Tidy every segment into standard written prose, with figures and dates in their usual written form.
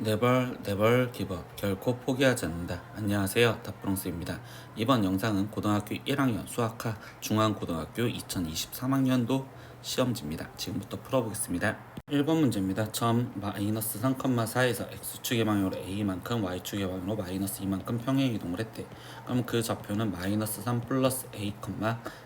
네벌 기버 결코 포기하지 않는다. 안녕하세요, 다프롱스입니다. 이번 영상은 고등학교 1학년 수학과 중앙고등학교 2023학년도 시험지입니다. 지금부터 풀어보겠습니다. 1번 문제입니다. 점 마이너스 3,4에서 x축의 방향으로 a만큼 y축의 방향으로 마이너스 2만큼 평행 이동을 했대. 그럼 그 좌표는 마이너스 3 플러스 a,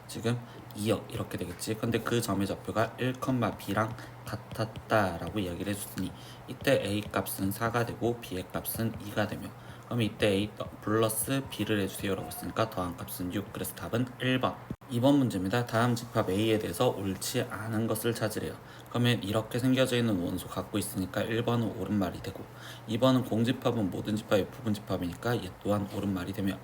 지금 2요 이렇게 되겠지. 근데 그 점의 좌표가 1, b랑 같았다라고 이야기를 해줬으니 이때 a 값은 4가 되고 b의 값은 2가 되며, 그럼 이때 a 플러스 b를 해주세요 라고 했으니까 더한 값은 6. 그래서 답은 1번. 2번 문제입니다. 다음 집합 A에 대해서 옳지 않은 것을 찾으래요. 그러면 이렇게 생겨져 있는 원소 갖고 있으니까 1번은 옳은 말이 되고, 2번은 공집합은 모든 집합이 부분집합이니까 얘 또한 옳은 말이 되며,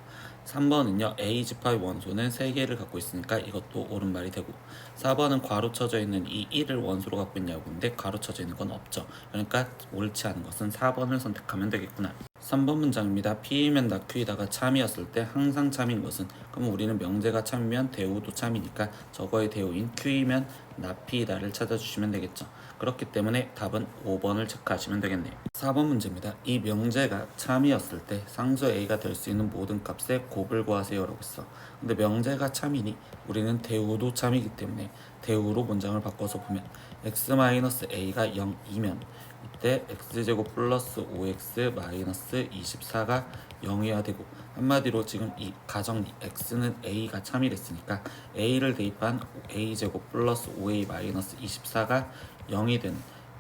3번은요 A 집합의 원소는 3개를 갖고 있으니까 이것도 옳은 말이 되고, 4번은 괄호쳐져 있는 이 1을 원소로 갖고 있냐고 했는데 괄호쳐져 있는 건 없죠. 그러니까 옳지 않은 것은 4번을 선택하면 되겠구나. 3번 문장입니다. P이면 낙Q이다가 참이었을 때 항상 참인 것은, 그럼 우리는 명제가 참이면 대우도 참이니까 저거의 대우인 Q이면 나P이다를 찾아주시면 되겠죠. 그렇기 때문에 답은 5번을 체크하시면 되겠네요. 4번 문제입니다. 이 명제가 참이었을 때 상수 A가 될 수 있는 모든 값의 곱을 구하세요 라고 했어. 근데 명제가 참이니 우리는 대우도 참이기 때문에 대우로 문장을 바꿔서 보면 x-a가 0이면 이때 x제곱 플러스 5x 마이너스 24가 0이어야 되고, 한마디로 지금 이 가정리 x는 a가 참이랬으니까 a를 대입한 a제곱 플러스 5a 마이너스 24가 0이 되는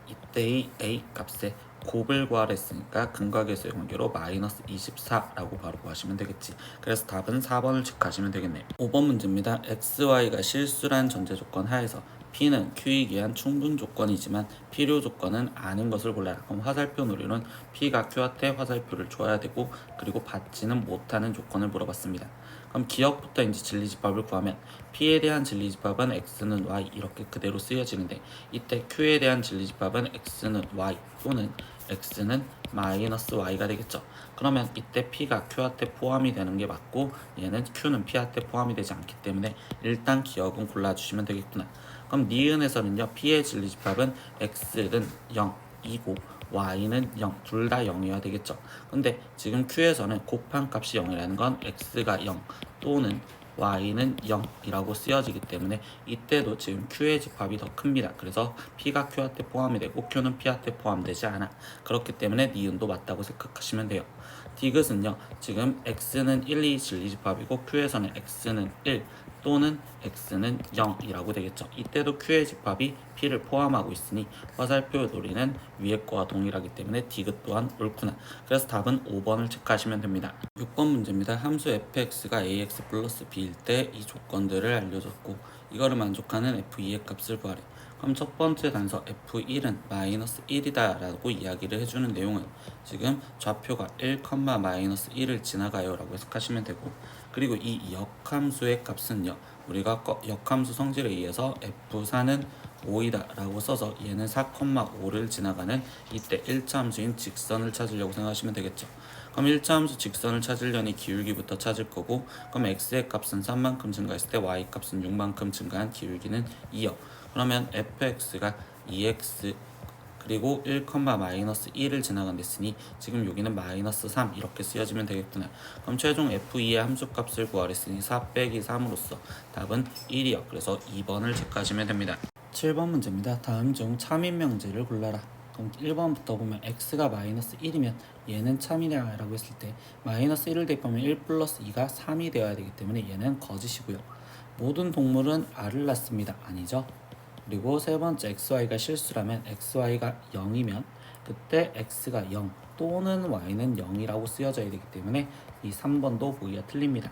이때의 a 값에 곱을 구하라 했으니까 근각에서의 관계로 마이너스 24라고 바로 구하시면 되겠지. 그래서 답은 4번을 체크하시면 되겠네요. 5번 문제입니다. xy가 실수란 전제 조건 하에서 P는 Q이기 위한 충분 조건이지만 필요 조건은 아닌 것을 골라라. 그럼 화살표 놀이는 P가 Q한테 화살표를 줘야 되고, 그리고 받지는 못하는 조건을 물어봤습니다. 그럼 기억부터 이제 진리집합을 구하면 P에 대한 진리집합은 x는 y 이렇게 그대로 쓰여지는데, 이때 Q에 대한 진리집합은 x는 y 또는 x는 마이너스 y가 되겠죠. 그러면 이때 P가 Q한테 포함이 되는 게 맞고 얘는 Q는 P한테 포함이 되지 않기 때문에 일단 기억은 골라주시면 되겠구나. 그럼 니은에서는요 P의 진리집합은 x는 0이고 y는 0, 둘 다 0이어야 되겠죠. 근데 지금 Q에서는 곱한 값이 0이라는 건 x가 0 또는 y는 0이라고 쓰여지기 때문에 이때도 지금 Q의 집합이 더 큽니다. 그래서 P가 Q한테 포함이 되고 Q는 P한테 포함되지 않아. 그렇기 때문에 니은도 맞다고 생각하시면 돼요. 디귿은요 지금 x는 1, 2 진리집합이고 Q에서는 x는 1 또는 x는 0이라고 되겠죠. 이때도 Q의 집합이 P를 포함하고 있으니 화살표 놀이는 위에 거와 동일하기 때문에 디귿 또한 옳구나. 그래서 답은 5번을 체크하시면 됩니다. 6번 문제입니다. 함수 fx가 ax 플러스 b일 때 이 조건들을 알려줬고 이거를 만족하는 f2의 값을 구하래. 그럼 첫 번째 단서 f1은 마이너스 1이다 라고 이야기를 해주는 내용은 지금 좌표가 1, 마이너스 1을 지나가요 라고 해석하시면 되고, 그리고 이 역함수의 값은요 우리가 역함수 성질에 의해서 f4는 5이다 라고 써서 얘는 4,5를 지나가는 이때 1차 함수인 직선을 찾으려고 생각하시면 되겠죠. 그럼 1차 함수 직선을 찾으려니 기울기부터 찾을 거고, 그럼 x의 값은 3만큼 증가했을 때 y 값은 6만큼 증가한 기울기는 2요. 그러면 fx가 2x 그리고 1, 마이너스 1을 지나간댔으니 지금 여기는 마이너스 3 이렇게 쓰여지면 되겠구나. 그럼 최종 f2의 함수값을 구하랬으니 4 빼기 3으로써 답은 1이요. 그래서 2번을 체크하시면 됩니다. 7번 문제입니다. 다음 중 참인 명제를 골라라. 그럼 1번부터 보면 x가 마이너스 1이면 얘는 참이냐 라고 했을 때 마이너스 1을 대입하면 1 플러스 2가 3이 되어야 되기 때문에 얘는 거짓이고요. 모든 동물은 알을 낳습니다. 아니죠. 그리고 세 번째 xy가 실수라면 xy가 0이면 그때 x가 0 또는 y는 0이라고 쓰여져야 되기 때문에 이 3번도 보기가 틀립니다.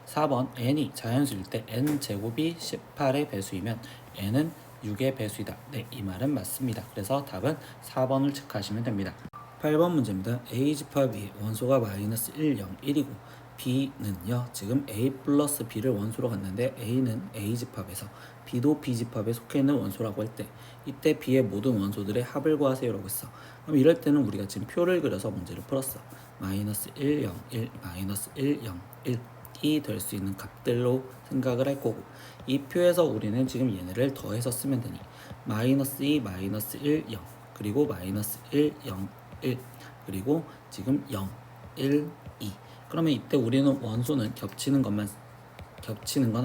4번 n이 자연수일 때 n제곱이 18의 배수이면 n은 6의 배수이다. 네, 이 말은 맞습니다. 그래서 답은 4번을 체크하시면 됩니다. 8번 문제입니다. A집합이 원소가 마이너스 1, 0, 1이고 B는요 지금 A 플러스 B를 원소로 갔는데 A는 A집합에서 B도 B집합에 속해 있는 원소라고 할 때 이때 B의 모든 원소들의 합을 구하세요 라고 했어. 그럼 이럴 때는 우리가 지금 표를 그려서 문제를 풀었어. 마이너스 1, 0, 1, 마이너스 1, 0, 1이 될 수 있는 값들로 생각을 할 거고, 이 표에서 우리는 지금 얘네를 더해서 쓰면 되니 마이너스 2, 마이너스 1, 0 그리고 마이너스 1, 0 1 그리고 지금 0 1 2 그러면 이때 우리는 원소는 겹치는 건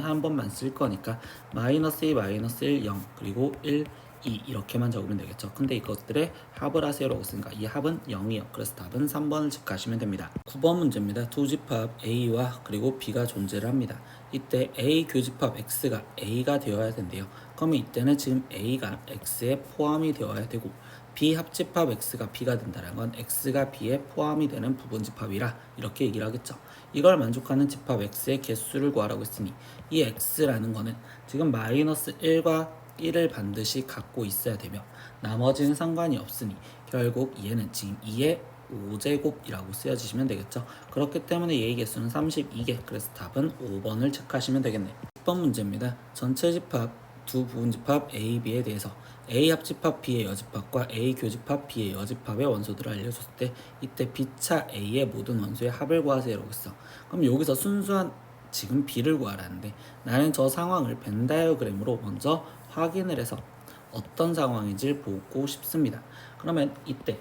한 번만 쓸 거니까 마이너스 2 마이너스 1 0 그리고 1 2 이렇게만 적으면 되겠죠. 근데 이것들의 합을 하세요라고 쓰니까 이 합은 0이요. 그래서 답은 3번을 체크하시면 됩니다. 9번 문제입니다. 두 집합 A와 그리고 B가 존재를 합니다. 이때 A 교집합 X가 A가 되어야 된대요. 그러면 이때는 지금 A가 X에 포함이 되어야 되고 B 합집합 X가 B가 된다는 건 X가 B에 포함이 되는 부분집합이라 이렇게 얘기를 하겠죠. 이걸 만족하는 집합 X의 개수를 구하라고 했으니 이 X라는 거는 지금 마이너스 1과 1을 반드시 갖고 있어야 되며 나머지는 상관이 없으니 결국 얘는 지금 2의 5제곱이라고 쓰여지시면 되겠죠. 그렇기 때문에 얘의 개수는 32개. 그래서 답은 5번을 체크하시면 되겠네요. 10번 문제입니다. 전체 집합 두 부분집합 A, B에 대해서 A 합집합 B의 여집합과 A 교집합 B의 여집합의 원소들을 알려줬을 때 이때 B차 A의 모든 원소의 합을 구하세요라고 했어. 그럼 여기서 순수한 지금 B를 구하라는데 나는 저 상황을 벤 다이어그램으로 먼저 확인을 해서 어떤 상황인지 보고 싶습니다. 그러면 이때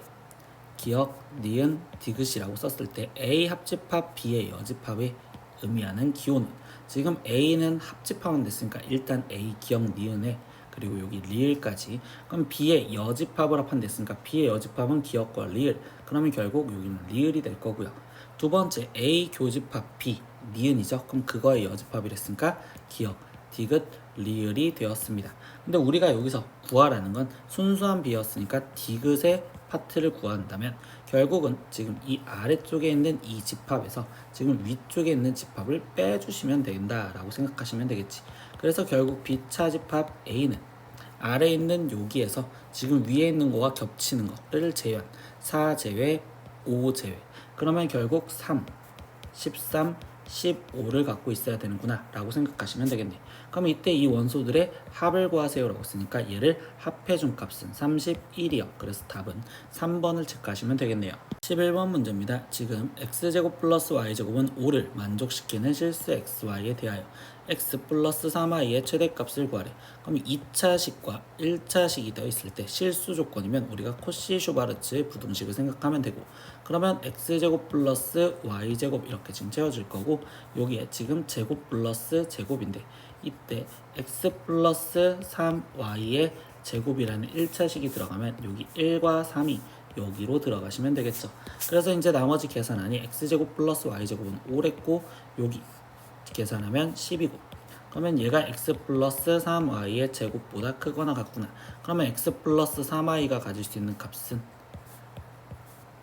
기억, 니은, 디귿이라고 썼을 때 A 합집합 B의 여집합에 의미하는 기호는 지금 A는 합집합은 됐으니까 일단 A 기억 니은에 그리고 여기 리을까지 그럼 B의 여집합을 합한댔으니까 B의 여집합은 기억과 리을 그러면 결국 여기는 리을이 될 거고요. 두 번째 A 교집합 B 니은이죠. 그럼 그거의 여집합이랬으니까 기억, 디귿, 리을이 되었습니다. 근데 우리가 여기서 구하라는 건 순수한 B였으니까 디귿의 파트를 구한다면 결국은 지금 이 아래쪽에 있는 이 집합에서 지금 위쪽에 있는 집합을 빼주시면 된다라고 생각하시면 되겠지. 그래서 결국 B차 집합 A는 아래에 있는 여기에서 지금 위에 있는 거와 겹치는 거를 제외한 4 제외, 5 제외 그러면 결국 3, 13, 15를 갖고 있어야 되는구나 라고 생각하시면 되겠네. 그럼 이때 이 원소들의 합을 구하세요 라고 쓰니까 얘를 합해준 값은 31이요. 그래서 답은 3번을 체크하시면 되겠네요. 11번 문제입니다. 지금 x제곱 플러스 y제곱은 5를 만족시키는 실수 xy에 대하여 x 플러스 3y의 최대값을 구하래. 그럼 2차식과 1차식이 되어 있을 때 실수 조건이면 우리가 코시 슈바르츠의 부등식을 생각하면 되고 그러면 x제곱 플러스 y제곱 이렇게 지금 채워질 거고 여기에 지금 제곱 플러스 제곱인데 이때 x 플러스 3y의 제곱이라는 1차식이 들어가면 여기 1과 3이 여기로 들어가시면 되겠죠. 그래서 이제 나머지 계산하니 x제곱 플러스 y제곱은 5랬고 여기 계산하면 10이고 그러면 얘가 x 플러스 3y의 제곱보다 크거나 같구나. 그러면 x 플러스 3y가 가질 수 있는 값은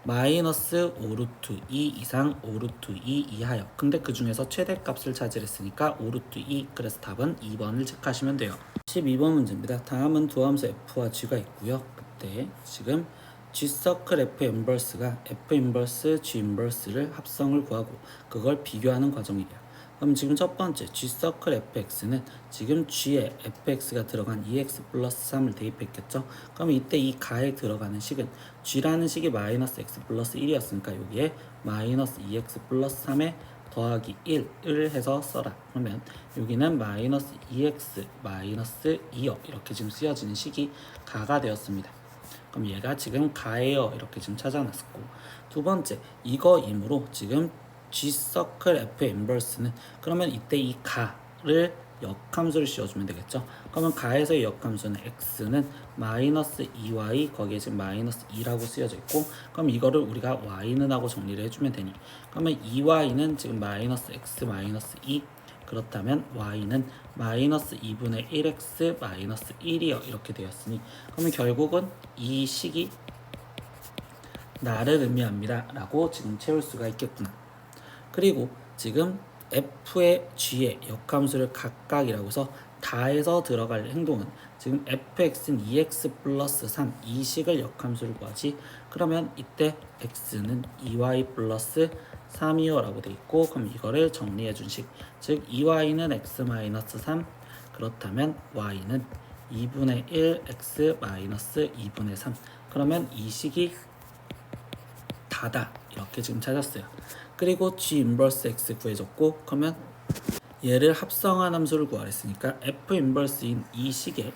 마이너스 5루트 2 이상 5루트 2 이하여. 근데 그 중에서 최대값을 차지했으니까 5루트 2. 그래서 답은 2번을 체크하시면 돼요. 12번 문제입니다. 다음은 두 함수 f와 g가 있고요. 그때 지금 g 서클 f 인버스가 f 인버스 g 인버스를 합성을 구하고 그걸 비교하는 과정이에요. 그럼 지금 첫 번째 g 서클 fx는 지금 g에 fx가 들어간 2x 플러스 3을 대입했겠죠. 그럼 이때 이 가에 들어가는 식은 g라는 식이 마이너스 x 플러스 1이었으니까 여기에 마이너스 2x 플러스 3에 더하기 1을 해서 써라. 그러면 여기는 마이너스 2x 마이너스 2요. 이렇게 지금 쓰여지는 식이 가가 되었습니다. 그럼 얘가 지금 가예요. 이렇게 지금 찾아놨었고 두 번째 이거이므로 지금 G 서클 F 인버스는 그러면 이때 이 가를 역함수를 씌워주면 되겠죠. 그러면 가에서의 역함수는 x는 마이너스 2y 거기에 지금 마이너스 2라고 쓰여져 있고 그럼 이거를 우리가 y는 하고 정리를 해주면 되니 그러면 2y는 지금 마이너스 x 마이너스 2 그렇다면 y는 마이너스 2분의 1x 마이너스 1이요. 이렇게 되었으니 그러면 결국은 이 식이 나를 의미합니다 라고 지금 채울 수가 있겠구나. 그리고 지금 f의 g의 역함수를 각각이라고 해서 다해서 들어갈 행동은 지금 fx는 2x 플러스 3 이 식을 역함수를 구하지 그러면 이때 x는 2y 플러스 3이요 라고 돼 있고 그럼 이거를 정리해 준 식 즉 2y는 x 마이너스 3 그렇다면 y는 2분의 1 x 마이너스 2분의 3 그러면 이 식이 다다 이렇게 지금 찾았어요. 그리고 g 인버스 x 구해줬고 그러면 얘를 합성한 함수를 구하랬으니까 f 인버스인 이 식에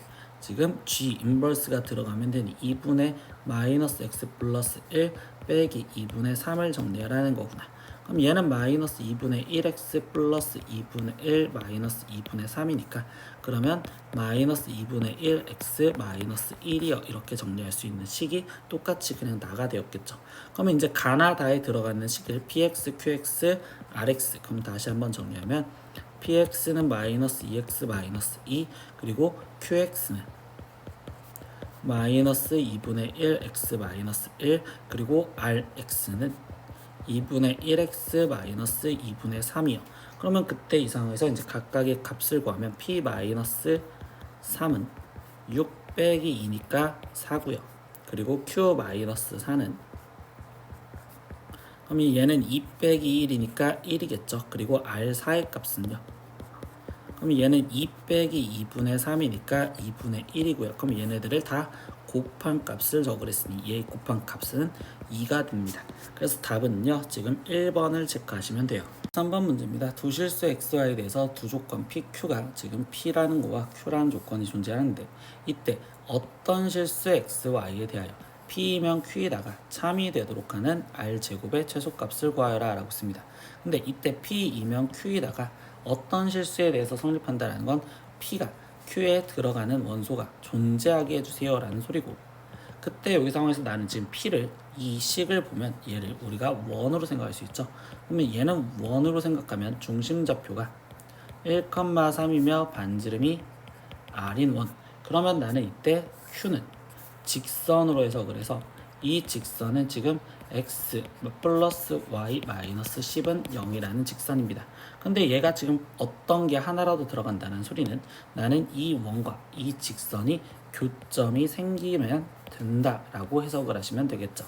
지금 G 인버스가 들어가면 되니 2분의 마이너스 x 플러스 1 빼기 2분의 3을 정리하라는 거구나. 그럼 얘는 마이너스 2분의 1x 플러스 2분의 1 마이너스 2분의 3이니까 그러면 마이너스 2분의 1x 마이너스 1이요. 이렇게 정리할 수 있는 식이 똑같이 그냥 나가 되었겠죠. 그러면 이제 가나다에 들어가는 식을 px, qx, rx 그럼 다시 한번 정리하면 px는 마이너스 2x 마이너스 2 그리고 qx는 마이너스 2분의 1x 마이너스 1 그리고 rx는 2분의 1x 마이너스 2분의 3이요. 그러면 그때 이 상황에서 이제 각각의 값을 구하면 p 마이너스 3은 6 빼기 2니까 4고요. 그리고 q 마이너스 4는 그럼 얘는 2 빼기 1이니까 1이겠죠. 그리고 r4의 값은요. 그럼 얘는 2 빼기 2분의 3이니까 2분의 1이고요. 그럼 얘네들을 다 곱한 값을 적으랬으니 얘 곱한 값은 2가 됩니다. 그래서 답은요. 지금 1번을 체크하시면 돼요. 3번 문제입니다. 두 실수 xy에 대해서 두 조건 pq가 지금 p라는 거와 q라는 조건이 존재하는데 이때 어떤 실수 xy에 대하여 p이면 q에다가 참이 되도록 하는 r제곱의 최소값을 구하여라 라고 씁니다. 근데 이때 p이면 q에다가 어떤 실수에 대해서 성립한다는 건 p가 q에 들어가는 원소가 존재하게 해주세요 라는 소리고 그때 여기 상황에서 나는 지금 p를 이 식을 보면 얘를 우리가 원으로 생각할 수 있죠. 그러면 얘는 원으로 생각하면 중심좌표가 1,3이며 반지름이 r인 원. 그러면 나는 이때 q는 직선으로 해서 그래서 이 직선은 지금 x 플러스 y 마이너스 10은 0이라는 직선입니다. 근데 얘가 지금 어떤 게 하나라도 들어간다는 소리는 나는 이 원과 이 직선이 교점이 생기면 된다라고 해석을 하시면 되겠죠.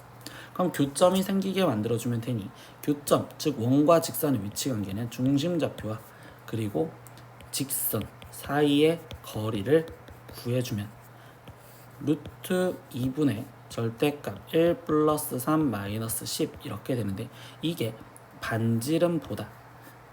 그럼 교점이 생기게 만들어주면 되니 교점, 즉 원과 직선의 위치 관계는 중심좌표와 그리고 직선 사이의 거리를 구해주면 루트 2분의 절대값 1 플러스 3 마이너스 10 이렇게 되는데 이게 반지름보다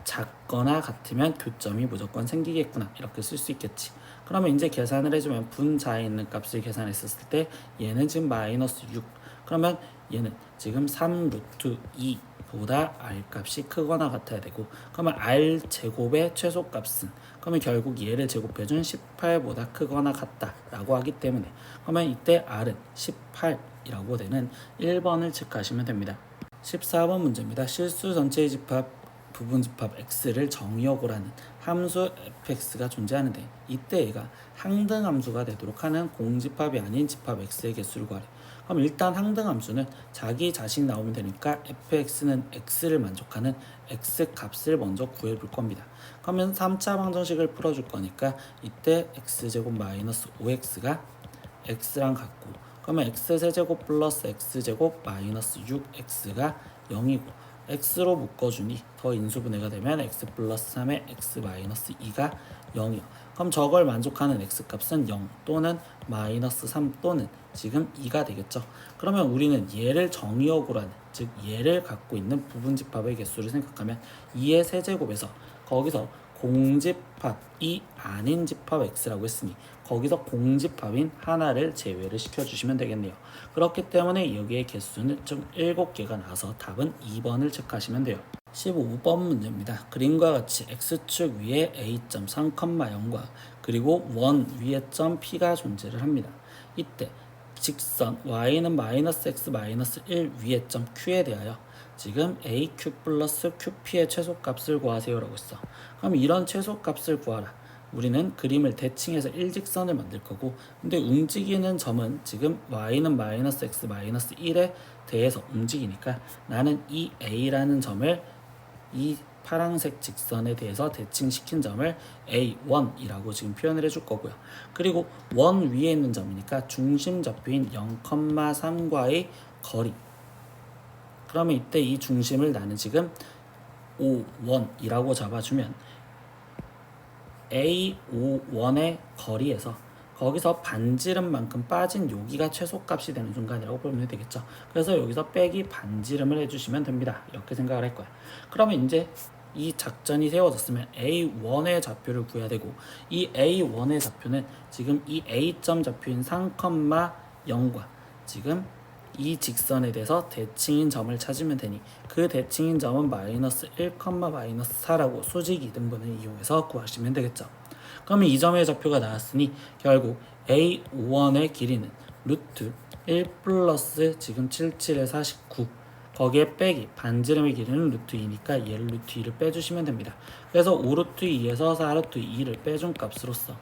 작거나 같으면 교점이 무조건 생기겠구나 이렇게 쓸 수 있겠지. 그러면 이제 계산을 해주면 분자에 있는 값을 계산했었을 때 얘는 지금 마이너스 6 그러면 얘는 지금 3 루트 2 보다 r 값이 크거나 같아야 되고 그러면 r 제곱의 최소값은 그러면 결국 얘를 제곱해준 18보다 크거나 같다라고 하기 때문에 그러면 이때 r은 18이라고 되는 1번을 체크하시면 됩니다. 14번 문제입니다. 실수 전체의 집합 부분 집합 x를 정의역으로하는 함수 fx가 존재하는데 이때 얘가 항등함수가 되도록 하는 공집합이 아닌 집합 x의 개수를 구하래. 그럼 일단 항등함수는 자기 자신 나오면 되니까 fx는 x를 만족하는 x 값을 먼저 구해볼 겁니다. 그러면 3차 방정식을 풀어줄 거니까 이때 x제곱 마이너스 5x가 x랑 같고 그러면 x세제곱 플러스 x제곱 마이너스 6x가 0이고 x로 묶어주니 더 인수분해가 되면 x 플러스 3의 x 마이너스 2가 0이요. 그럼 저걸 만족하는 x값은 0 또는 마이너스 3 또는 지금 2가 되겠죠. 그러면 우리는 얘를 정의역으로 하는 즉 얘를 갖고 있는 부분집합의 개수를 생각하면 2의 세제곱에서 거기서 공집합이 아닌 집합 x라고 했으니 거기서 공집합인 하나를 제외를 시켜주시면 되겠네요. 그렇기 때문에 여기의 개수는 좀 7개가 나와서 답은 2번을 체크하시면 돼요. 15번 문제입니다. 그림과 같이 x축 위에 a점 3,0과 그리고 원 위에 점 p가 존재를 합니다. 이때 직선 y는 마이너스 x 마이너스 1 위에 점 q에 대하여 지금 aq 플러스 qp의 최소값을 구하세요 라고 했어. 그럼 이런 최소값을 구하라. 우리는 그림을 대칭해서 일직선을 만들 거고 근데 움직이는 점은 지금 y는 마이너스 x 마이너스 1에 대해서 움직이니까 나는 이 a라는 점을 이 파란색 직선에 대해서 대칭시킨 점을 A1이라고 지금 표현을 해줄 거고요. 그리고 원 위에 있는 점이니까 중심좌표인 0,3과의 거리. 그러면 이때 이 중심을 나는 지금 O1이라고 잡아주면 A51의 거리에서 거기서 반지름만큼 빠진 여기가 최소값이 되는 순간이라고 보면 되겠죠. 그래서 여기서 빼기 반지름을 해주시면 됩니다. 이렇게 생각을 할 거야. 그러면 이제 이 작전이 세워졌으면 A1의 좌표를 구해야 되고 이 A1의 좌표는 지금 이 A점 좌표인 3,0과 지금 이 직선에 대해서 대칭인 점을 찾으면 되니 그 대칭인 점은 마이너스 1, 마이너스 4라고 수직 이등분을 이용해서 구하시면 되겠죠. 그러면 이 점의 좌표가 나왔으니 결국 A1의 길이는 루트 1 플러스 지금 77에 49 거기에 빼기 반지름의 길이는 루트 2니까 얘를 루트 2를 빼주시면 됩니다. 그래서 5 루트 2에서 4 루트 2를 빼준 값으로서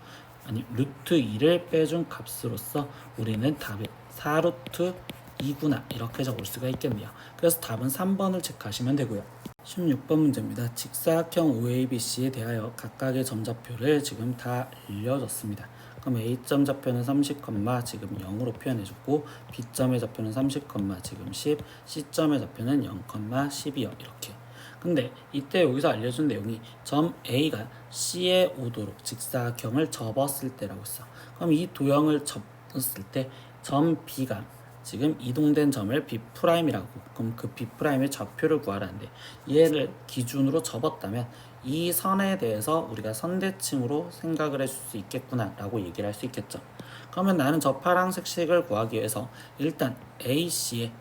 루트 2를 빼준 값으로서 우리는 답을 4 루트 2구나 이렇게 적을 수가 있겠네요. 그래서 답은 3번을 체크하시면 되고요. 16번 문제입니다. 직사각형 OABC에 대하여 각각의 점좌표를 지금 다 알려줬습니다. 그럼 A점 좌표는 30, 지금 0으로 표현해줬고 B점의 좌표는 30, 지금 10, C점의 좌표는 0, 10이요. 이렇게. 근데 이때 여기서 알려준 내용이 점 A가 C에 오도록 직사각형을 접었을 때라고 했어. 그럼 이 도형을 접었을 때 점 B가 지금 이동된 점을 B'이라고 그럼 그 B'의 좌표를 구하라는데 얘를 기준으로 접었다면 이 선에 대해서 우리가 선대칭으로 생각을 해줄 수 있겠구나 라고 얘기를 할 수 있겠죠. 그러면 나는 저 파란색 식을 구하기 위해서 일단 AC의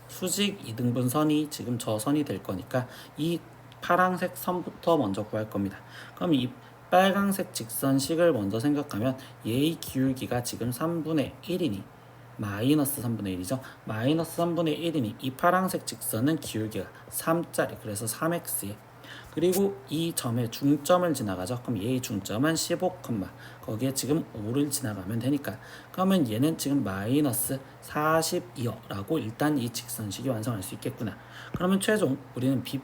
수직 이등분 선이 지금 저 선이 될 거니까 이 파란색 선부터 먼저 구할 겁니다. 그럼 이 빨간색 직선식을 먼저 생각하면 얘의 기울기가 지금 3분의 1이니 마이너스 3분의 1이죠. 마이너스 3분의 1이니 이 파란색 직선은 기울기가 3짜리 그래서 3x에 그리고 이 점의 중점을 지나가죠. 그럼 얘의 중점은 15, 거기에 지금 5를 지나가면 되니까 그러면 얘는 지금 마이너스 42요 라고 일단 이 직선식이 완성할 수 있겠구나. 그러면 최종 우리는 B'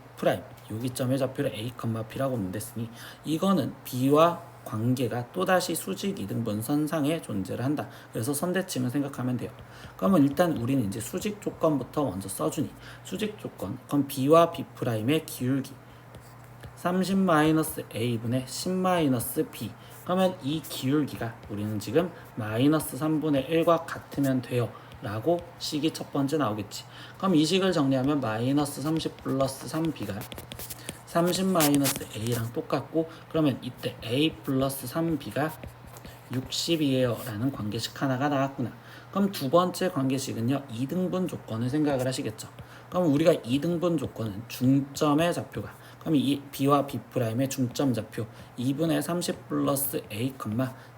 여기 점의 좌표를 A, B라고 문댔으니 이거는 B와 관계가 또다시 수직 이등분 선상에 존재를 한다. 그래서 선대칭을 생각하면 돼요. 그러면 일단 우리는 이제 수직 조건부터 먼저 써주니 수직 조건 그럼 B와 B'의 기울기 30-a분의 10-b 그러면 이 기울기가 우리는 지금 마이너스 3분의 1과 같으면 돼요 라고 식이 첫 번째 나오겠지. 그럼 이 식을 정리하면 마이너스 30 플러스 3b가 30-a랑 똑같고 그러면 이때 a 플러스 3b가 60이에요 라는 관계식 하나가 나왔구나. 그럼 두 번째 관계식은요 2등분 조건을 생각을 하시겠죠. 그럼 우리가 2등분 조건은 중점의 좌표가 그럼 이 B와 B'의 중점 좌표 2분의 30 플러스 A,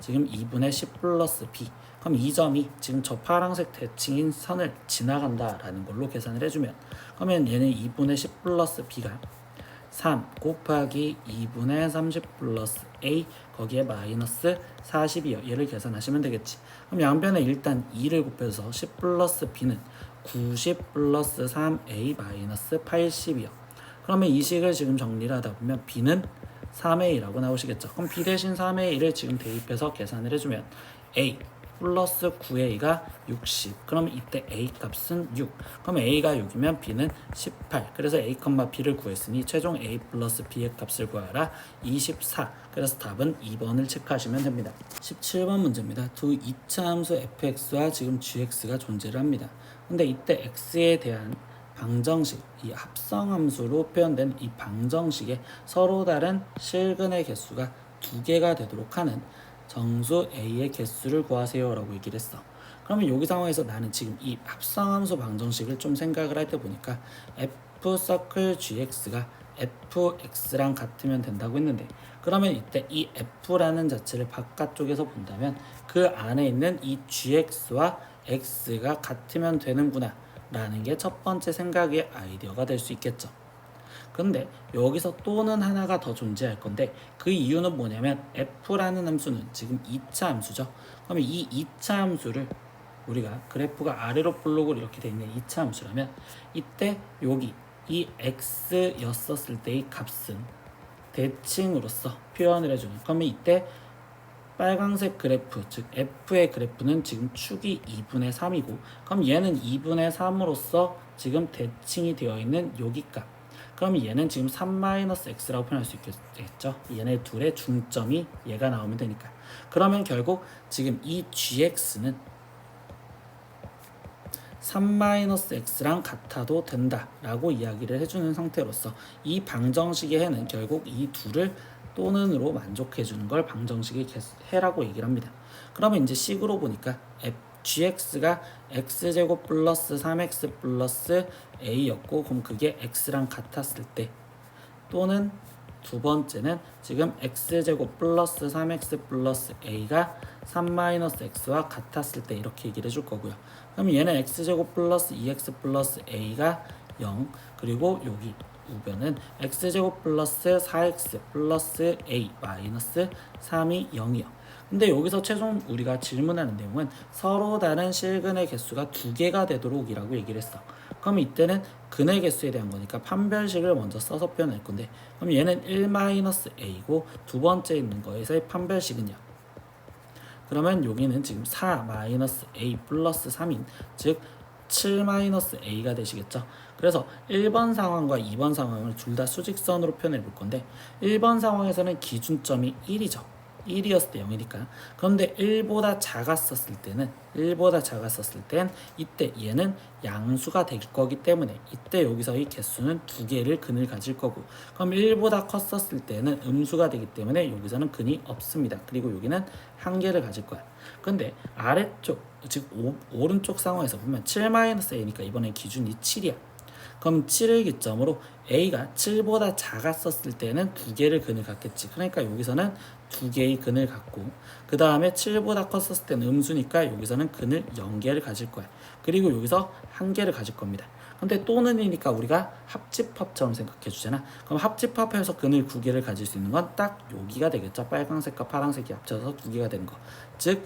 지금 2분의 10 플러스 B 그럼 이 점이 지금 저 파란색 대칭인 선을 지나간다라는 걸로 계산을 해주면 그러면 얘는 2분의 10 플러스 B가 3 곱하기 2분의 30 플러스 A 거기에 마이너스 40이요. 얘를 계산하시면 되겠지. 그럼 양변에 일단 2를 곱해서 10 플러스 B는 90 플러스 3A 마이너스 80이요. 그러면 이 식을 지금 정리를 하다 보면 B는 3A라고 나오시겠죠. 그럼 B 대신 3A를 지금 대입해서 계산을 해주면 A 플러스 9A가 60 그럼 이때 A 값은 6 그럼 A가 6이면 B는 18 그래서 A, B를 구했으니 최종 A 플러스 B의 값을 구하라 24 그래서 답은 2번을 체크하시면 됩니다. 17번 문제입니다. 두 2차 함수 fx와 지금 gx가 존재를 합니다. 근데 이때 x에 대한 방정식, 이 합성함수로 표현된 이 방정식에 서로 다른 실근의 개수가 2개가 되도록 하는 정수 A의 개수를 구하세요 라고 얘기를 했어. 그러면 여기 상황에서 나는 지금 이 합성함수 방정식을 좀 생각을 할 때 보니까 f 서클 gx가 fx랑 같으면 된다고 했는데 그러면 이때 이 f라는 자체를 바깥쪽에서 본다면 그 안에 있는 이 gx와 x가 같으면 되는구나 라는 게 첫 번째 생각의 아이디어가 될 수 있겠죠. 근데 여기서 또는 하나가 더 존재할 건데 그 이유는 뭐냐면 f라는 함수는 지금 2차 함수죠. 그러면 이 2차 함수를 우리가 그래프가 아래로 볼록으로 이렇게 되어 있는 2차 함수라면 이때 여기 이 x였었을 때의 값은 대칭으로서 표현을 해주는 그러면 이때 빨간색 그래프 즉 f의 그래프는 지금 축이 2분의 3이고 그럼 얘는 2분의 3으로서 지금 대칭이 되어 있는 여기 값 그럼 얘는 지금 3-x라고 표현할 수 있겠죠. 얘네 둘의 중점이 얘가 나오면 되니까 그러면 결국 지금 이 gx는 3-x랑 같아도 된다라고 이야기를 해주는 상태로서 이 방정식의 해는 결국 이 둘을 또는으로 만족해주는 걸 방정식의 해라고 얘기를 합니다. 그러면 이제 식으로 보니까 gx가 x제곱 플러스 3x 플러스 a였고 그럼 그게 x랑 같았을 때 또는 두 번째는 지금 x제곱 플러스 3x 플러스 a가 3-x와 같았을 때 이렇게 얘기를 해줄 거고요. 그럼 얘는 x제곱 플러스 2x 플러스 a가 0 그리고 여기 우변은 x제곱 플러스 4x 플러스 a 마이너스 3이 0이요. 근데 여기서 최종 우리가 질문하는 내용은 서로 다른 실근의 개수가 두 개가 되도록 이라고 얘기를 했어. 그럼 이때는 근의 개수에 대한 거니까 판별식을 먼저 써서 표현할 건데 그럼 얘는 1-a고 두 번째 있는 거에서의 판별식은요. 그러면 여기는 지금 4-a 플러스 3인 즉 7-a가 되시겠죠. 그래서 1번 상황과 2번 상황을 둘 다 수직선으로 표현해 볼 건데 1번 상황에서는 기준점이 1이죠. 1이었을 때 0이니까. 그런데 1보다 작았었을 때는 이때 얘는 양수가 될 거기 때문에 이때 여기서의 개수는 두 개를 근을 가질 거고 그럼 1보다 컸었을 때는 음수가 되기 때문에 여기서는 근이 없습니다. 그리고 여기는 한 개를 가질 거야. 근데 아래쪽 즉 오른쪽 상황에서 보면 7-a니까 이번에 기준이 7이야. 그럼 7을 기점으로 a가 7보다 작았었을 때는 두 개를 근을 갖겠지. 그러니까 여기서는 두 개의 근을 갖고 그 다음에 7보다 컸었을 때는 음수니까 여기서는 근을 0개를 가질 거야. 그리고 여기서 한 개를 가질 겁니다. 근데 또는이니까 우리가 합집합처럼 생각해 주잖아. 그럼 합집합해서 근을 9개를 가질 수 있는 건 딱 여기가 되겠죠. 빨간색과 파란색이 합쳐서 2개가 되는 거. 즉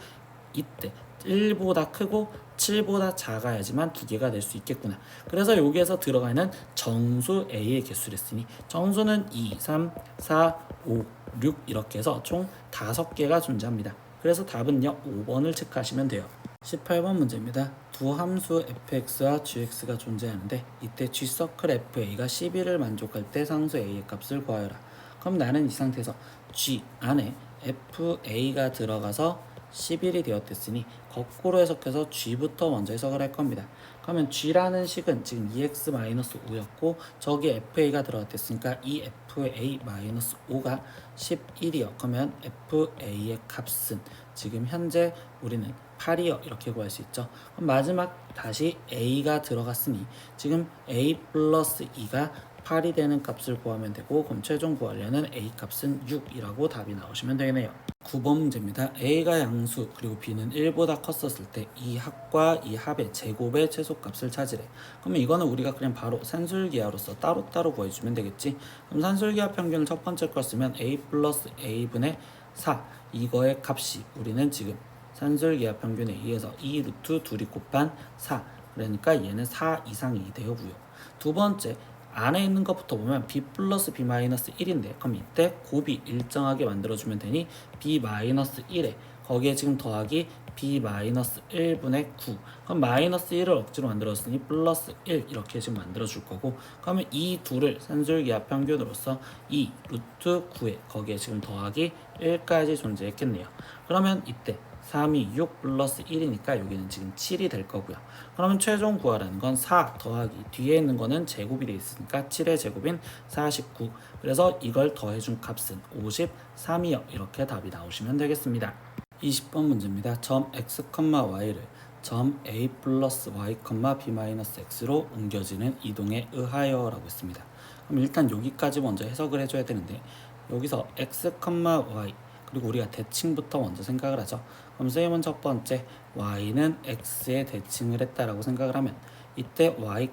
이때 1보다 크고 7보다 작아야지만 2개가 될 수 있겠구나. 그래서 여기에서 들어가는 정수 A의 개수를 했으니 정수는 2, 3, 4, 5, 6 이렇게 해서 총 5개가 존재합니다. 그래서 답은요 5번을 체크하시면 돼요. 18번 문제입니다. 두 함수 fx와 gx가 존재하는데 이때 g서클 fa가 11을 만족할 때 상수 a의 값을 구하여라. 그럼 나는 이 상태에서 g 안에 fa가 들어가서 11이 되었댔으니 거꾸로 해석해서 g부터 먼저 해석을 할 겁니다. 그러면 g라는 식은 지금 2x-5였고 저기에 fa가 들어갔댔으니까 이 fa-5가 11이요. 그러면 fa의 값은 지금 현재 우리는 8이요. 이렇게 구할 수 있죠. 그럼 마지막 다시 a가 들어갔으니 지금 a 플러스 2가 8이 되는 값을 구하면 되고 그럼 최종 구하려는 a 값은 6이라고 답이 나오시면 되겠네요. 9번 문제입니다. a가 양수 그리고 b는 1보다 컸었을 때 이 합과 이 합의 제곱의 최소값을 찾으래. 그러면 이거는 우리가 그냥 바로 산술기하로서 따로따로 구해주면 되겠지. 그럼 산술기하 평균을 첫 번째 걸 쓰면 a 플러스 a분의 4 이거의 값이 우리는 지금 산술기하 평균에 의해서 2 루트 둘이 곱한 4 그러니까 얘는 4 이상이 되고요. 두 번째 안에 있는 것부터 보면 b 플러스 b 마이너스 1인데 그럼 이때 곱이 일정하게 만들어주면 되니 b 마이너스 1에 거기에 지금 더하기 b 마이너스 1분의 9 그럼 마이너스 1을 억지로 만들었으니 플러스 1 이렇게 지금 만들어줄 거고 그러면 이 둘을 산술기하 평균으로서 2 루트 9에 거기에 지금 더하기 1까지 존재했겠네요. 그러면 이때 3이 6 플러스 1이니까 여기는 지금 7이 될 거고요. 그러면 최종 구하라는 건 4 더하기 뒤에 있는 거는 제곱이 되어 있으니까 7의 제곱인 49 그래서 이걸 더해준 값은 53이요. 이렇게 답이 나오시면 되겠습니다. 20번 문제입니다. 점 x, y를 점 a 플러스 y, b 마이너스 x로 옮겨지는 이동에 의하여 라고 했습니다. 그럼 일단 여기까지 먼저 해석을 해줘야 되는데 여기서 x, y 그리고 우리가 대칭부터 먼저 생각을 하죠. 그럼 선생님은 첫 번째 y는 x에 대칭을 했다라고 생각을 하면 이때 y,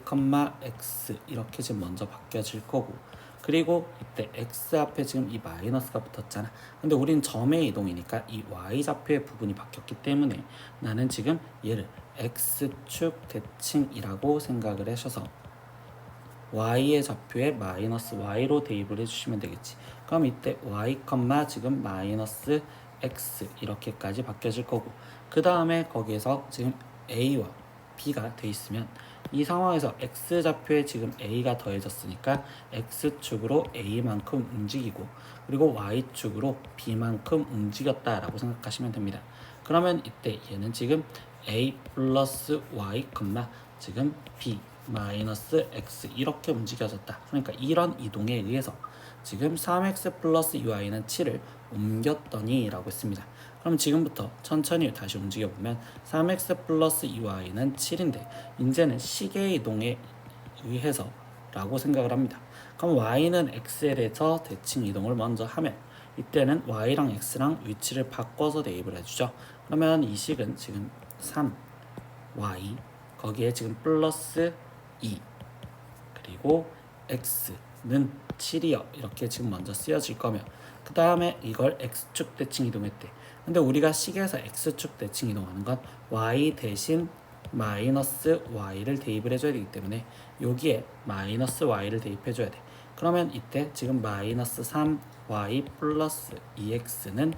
x 이렇게 지금 먼저 바뀌어질 거고 그리고 이때 x 앞에 지금 이 마이너스가 붙었잖아. 근데 우린 점의 이동이니까 이 y좌표의 부분이 바뀌었기 때문에 나는 지금 얘를 x축 대칭이라고 생각을 하셔서 y의 좌표에 마이너스 y로 대입을 해주시면 되겠지. 그럼 이때 y, 지금 마이너스 x 이렇게까지 바뀌어질 거고 그 다음에 거기에서 지금 a와 b가 돼 있으면 이 상황에서 x좌표에 지금 a가 더해졌으니까 x축으로 a만큼 움직이고 그리고 y축으로 b만큼 움직였다라고 생각하시면 됩니다. 그러면 이때 얘는 지금 a 플러스 y, 지금 b 마이너스 x 이렇게 움직여졌다. 그러니까 이런 이동에 의해서 지금 3x 플러스 2y는 7을 옮겼더니 라고 했습니다. 그럼 지금부터 천천히 다시 움직여보면 3x 플러스 2y는 7인데 이제는 시계 이동에 의해서 라고 생각을 합니다. 그럼 y는 x에 대해서 대칭 이동을 먼저 하면 이때는 y랑 x랑 위치를 바꿔서 대입을 해주죠. 그러면 이 식은 지금 3y 거기에 지금 플러스 2 그리고 x는 7이요 이렇게 지금 먼저 쓰여질 거며 그 다음에 이걸 x축 대칭 이동했대. 근데 우리가 식에서 x축 대칭 이동하는 건 y 대신 마이너스 y를 대입을 해줘야 되기 때문에 여기에 마이너스 y를 대입해줘야 돼. 그러면 이때 지금 마이너스 3y 플러스 2x는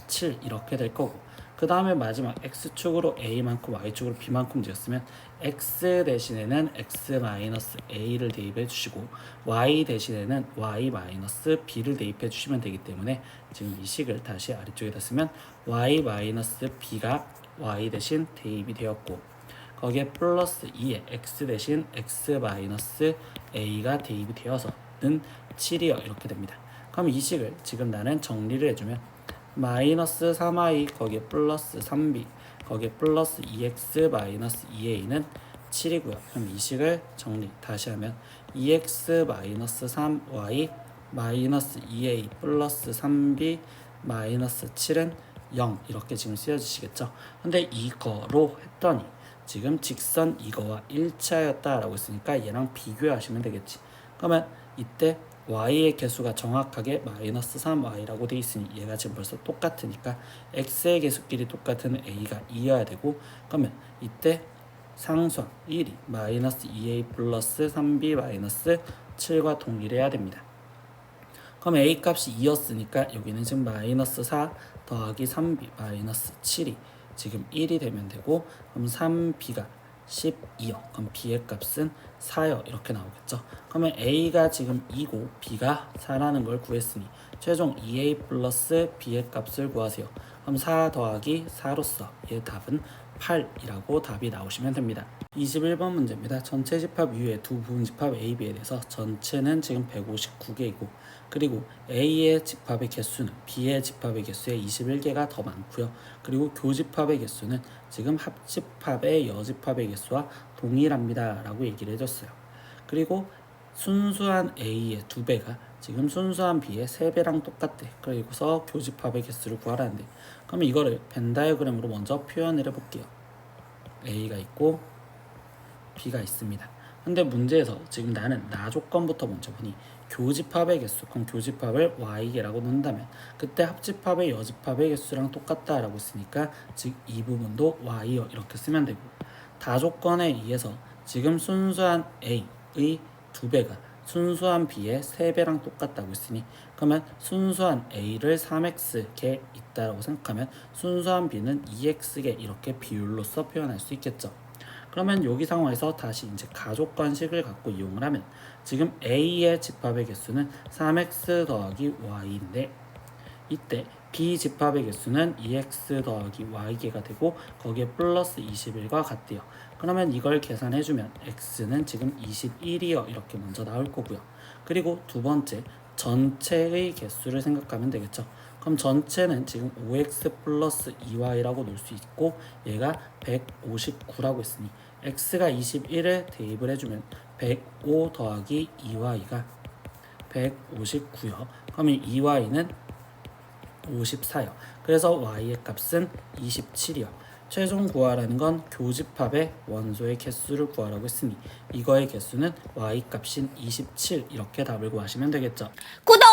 7 이렇게 될 거고 그 다음에 마지막 x축으로 a만큼 y축으로 b만큼 지었으면 x 대신에는 x 마이너스 a를 대입해 주시고 y 대신에는 y 마이너스 b를 대입해 주시면 되기 때문에 지금 이 식을 다시 아래쪽에다 쓰면 y 마이너스 b가 y 대신 대입이 되었고 거기에 플러스 2에 x 대신 x 마이너스 a가 대입이 되어서는 7이요 이렇게 됩니다. 그럼 이 식을 지금 나는 정리를 해주면 마이너스 3y 거기에 플러스 3b 거기에 플러스 2x 마이너스 2a는 7이고요. 그럼 이 식을 정리 다시 하면 2x 마이너스 3y 마이너스 2a 플러스 3b 마이너스 7은 0 이렇게 지금 쓰여지시겠죠. 근데 이거로 했더니 지금 직선 이거와 일치하였다라고 했으니까 얘랑 비교하시면 되겠지. 그러면 이때 y의 개수가 정확하게 마이너스 3y라고 돼 있으니 얘가 지금 벌써 똑같으니까 x의 개수끼리 똑같은 a가 2여야 되고 그러면 이때 상수항 1이 마이너스 2a 플러스 3b 마이너스 7과 동일해야 됩니다. 그럼 a 값이 2였으니까 여기는 지금 마이너스 4 더하기 3b 마이너스 7이 지금 1이 되면 되고 그럼 3b가 12요. 그럼 b의 값은 4요. 이렇게 나오겠죠. 그러면 a가 지금 2고 b가 4라는 걸 구했으니 최종 2a 플러스 b의 값을 구하세요. 그럼 4 더하기 4로서 얘 답은 8이라고 답이 나오시면 됩니다. 21번 문제입니다. 전체 집합 이후에 두 부분 집합 A, B에 대해서 전체는 지금 159개이고 그리고 A의 집합의 개수는 B의 집합의 개수에 21개가 더 많고요. 그리고 교집합의 개수는 지금 합집합의 여집합의 개수와 동일합니다 라고 얘기를 해줬어요. 그리고 순수한 A의 2배가 지금 순수한 B의 3배랑 똑같대. 그리고서 교집합의 개수를 구하라는데 그러면 이거를 벤 다이어그램으로 먼저 표현을 해볼게요. A가 있고 B가 있습니다. 근데 문제에서 지금 나는 나 조건부터 먼저 보니 교집합의 개수, 그럼 교집합을 y개라고 놓는다면 그때 합집합의 여집합의 개수랑 똑같다라고 했으니까 즉 이 부분도 y요 이렇게 쓰면 되고 다조건에 의해서 지금 순수한 a의 2배가 순수한 b의 3배랑 똑같다고 했으니 그러면 순수한 a를 3x개 있다라고 생각하면 순수한 b는 2x개 이렇게 비율로서 표현할 수 있겠죠. 그러면 여기 상황에서 다시 이제 가족관식을 갖고 이용을 하면 지금 A의 집합의 개수는 3x 더하기 y인데 이때 B 집합의 개수는 2x 더하기 y개가 되고 거기에 플러스 21과 같대요. 그러면 이걸 계산해주면 x는 지금 21이요 이렇게 먼저 나올 거고요. 그리고 두 번째 전체의 개수를 생각하면 되겠죠. 그럼 전체는 지금 5x 플러스 2y라고 놓을 수 있고 얘가 159라고 했으니 x가 21을 대입을 해주면 105 더하기 2y가 159요. 그러면 2y는 54요. 그래서 y의 값은 27이요. 최종 구하라는 건 교집합의 원소의 개수를 구하라고 했으니 이거의 개수는 y 값인 27 이렇게 답을 구하시면 되겠죠. 구독!